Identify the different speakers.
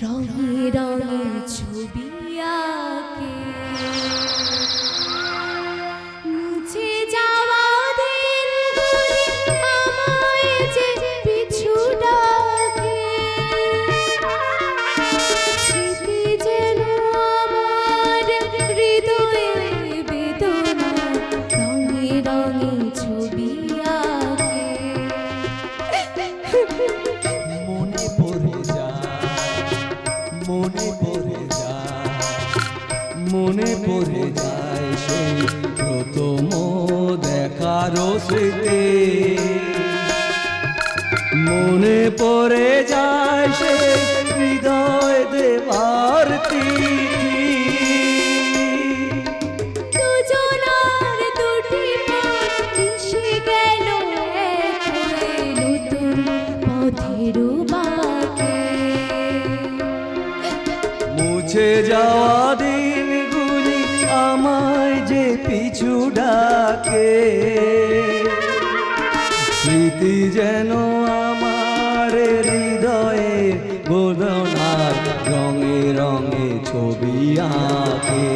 Speaker 1: রঙে রঙে ছবি আঁকে মুছে যাওয়া দিনগুলি আমায় যে পিছু ডাকে স্মৃতি যেন আমার হৃদয়ে বেদনা রঙে রঙে ছবি আঁকে
Speaker 2: মনে পড়ে যায় মনে পড়ে যায় মনে পড়ে যায় সেই প্রথম দেখার স্মৃতি মনে পড়ে যায় সেই হৃদয় দেবার তিথি
Speaker 1: দুজনার দুটি পথ মিশে গেল এক হয়ে নতুন পথের বাঁকে
Speaker 2: মুছে যাওয়া দিনগুলি আমায় যে পিছু ডাকে স্মৃতি যেন আমার হৃদয়ে বেদনার রঙে রঙে ছবি আঁকে